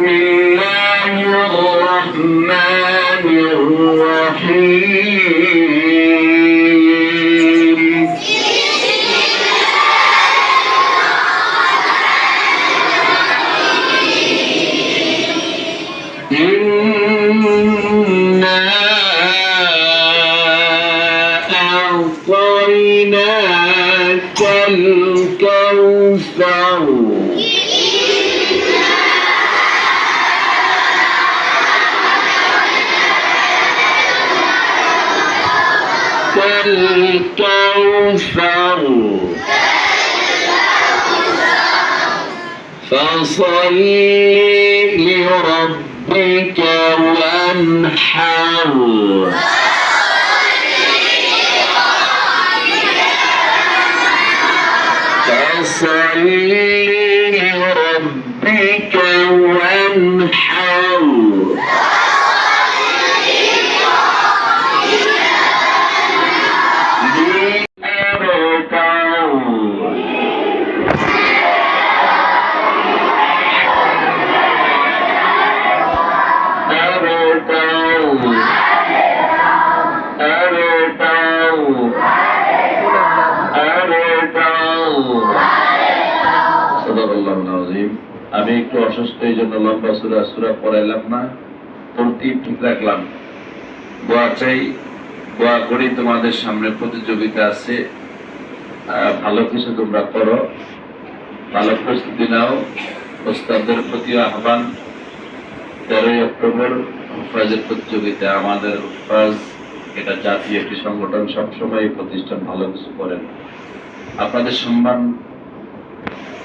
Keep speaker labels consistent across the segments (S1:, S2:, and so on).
S1: بسم الله الرحمن الرحيم إنا أعطيناك الكوثر فصل لربك وانحر فصل لربك وانحر আমি একটু অসুস্থ, এই জন্য লম্বা সূরা পড়াইলাম না, তরতিব ঠিক রাখলাম। দোয়া চাই, দোয়া করি। তোমাদের সামনে প্রতিযোগিতা আছে, ভালো কিছু তোমরা করো, ভালো প্রস্তুতি নাও। ওস্তাদদের প্রতি আহ্বান, 13ই অক্টোবর হুফাজের প্রতিযোগিতা। আমাদের হুফাজ এটা জাতীয় একটি সংগঠন, সবসময় এই প্রতিষ্ঠান ভালো কিছু করেন। আপনাদের সম্মান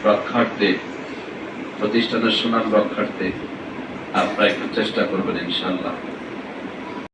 S1: রক্ষার্থে, প্রতিষ্ঠানের সুনাম রক্ষার্থে আপনারা একটু চেষ্টা করবেন ইনশাআল্লাহ।